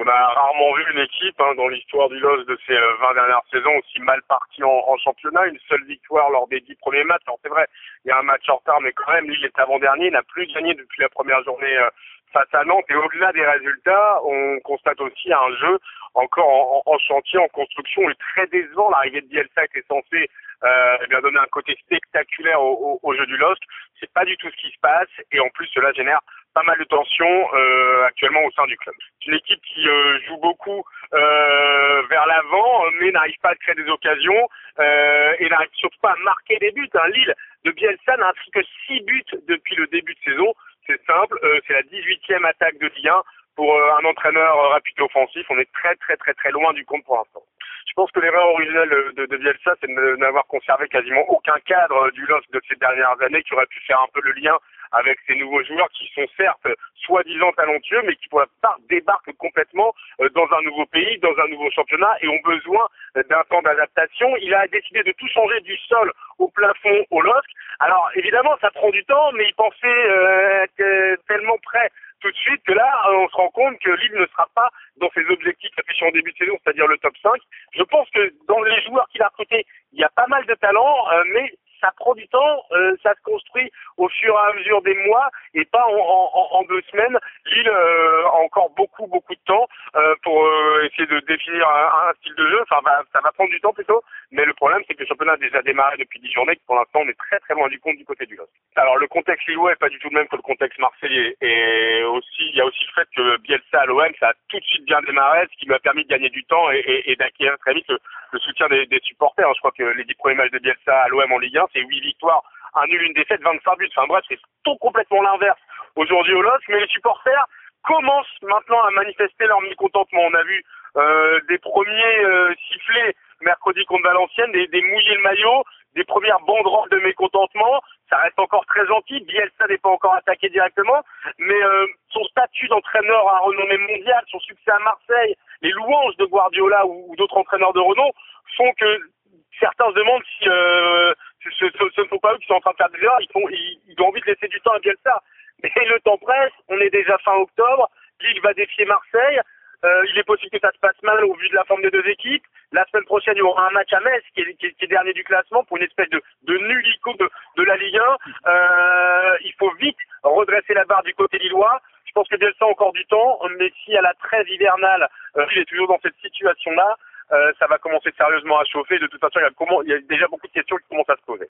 On a rarement vu une équipe dans l'histoire du LOSC de ces 20 dernières saisons aussi mal partie en championnat. Une seule victoire lors des 10 premiers matchs. Alors c'est vrai, il y a un match en retard, mais quand même, Lille est avant-dernier, n'a plus gagné depuis la première journée face à Nantes. Et au-delà des résultats, on constate aussi un jeu encore en chantier, en construction, et très décevant. L'arrivée de Bielsa était censée donner un côté spectaculaire au jeu du LOSC. C'est pas du tout ce qui se passe, et en plus cela génère pas mal de tensions actuellement au sein du club. C'est une équipe qui joue beaucoup vers l'avant, mais n'arrive pas à créer des occasions et n'arrive surtout pas à marquer des buts. Lille de Bielsa n'a inscrit que 6 buts depuis le début de saison. C'est simple, c'est la 18e attaque de Ligue 1 pour un entraîneur rapide offensif. On est très loin du compte pour l'instant. Je pense que l'erreur originelle de Bielsa, c'est de n'avoir conservé quasiment aucun cadre du LOSC de ces dernières années qui aurait pu faire un peu le lien avec ces nouveaux joueurs qui sont certes soi-disant talentueux, mais qui pour la plupart débarquent complètement dans un nouveau pays, dans un nouveau championnat et ont besoin d'un temps d'adaptation. Il a décidé de tout changer du sol au plafond au LOSC. Alors évidemment, ça prend du temps, mais il pensait être tellement prêt tout de suite que là, on se rend compte que Lille ne sera pas dans ses objectifs affichés en début de saison, c'est-à-dire le top 5. Je pense que dans les joueurs qu'il a recrutés, il y a pas mal de talent, mais ça prend du temps, ça se construit au fur et à mesure des mois et pas en 2 semaines. Lille a encore beaucoup de temps pour essayer de définir un style de jeu. Enfin, ça va prendre du temps plutôt, mais le problème c'est que le championnat a déjà démarré depuis 10 journées, que pour l'instant on est très loin du compte du côté du LOSC. Alors le contexte lillois est pas du tout le même que le contexte marseillais, et aussi il y a aussi le fait que Bielsa à l'OM ça a tout de suite bien démarré, ce qui lui a permis de gagner du temps et d'acquérir très vite le soutien des supporters. Je crois que les 10 premiers matchs de Bielsa à l'OM en Ligue 1, c'est 8 victoires, 1 nul, 1 défaite, 25 buts. Enfin bref, c'est tout complètement l'inverse aujourd'hui au LOSC, mais les supporters commencent maintenant à manifester leur mécontentement. On a vu des premiers sifflets mercredi contre Valenciennes, des mouiller le maillot, des premières banderoles de mécontentement. Ça reste encore très gentil, Bielsa n'est pas encore attaqué directement, mais son statut d'entraîneur à renommée mondiale, son succès à Marseille, les louanges de Guardiola ou d'autres entraîneurs de renom font que certains se demandent si ce ne sont pas eux qui sont en train de faire des erreurs. Ils ont envie de laisser du temps à Bielsa. Mais le temps presse, on est déjà fin octobre, Lille va défier Marseille, il est possible que ça se passe mal au vu de la forme des deux équipes. La semaine prochaine, il y aura un match à Metz qui est dernier du classement pour une espèce de nullico de la Ligue 1. Il faut vite redresser la barre du côté lillois. Je pense que Bielsa a encore du temps, mais si à la trêve hivernale, il est toujours dans cette situation-là, ça va commencer sérieusement à chauffer. De toute façon, il y a déjà beaucoup de questions qui commencent à se poser.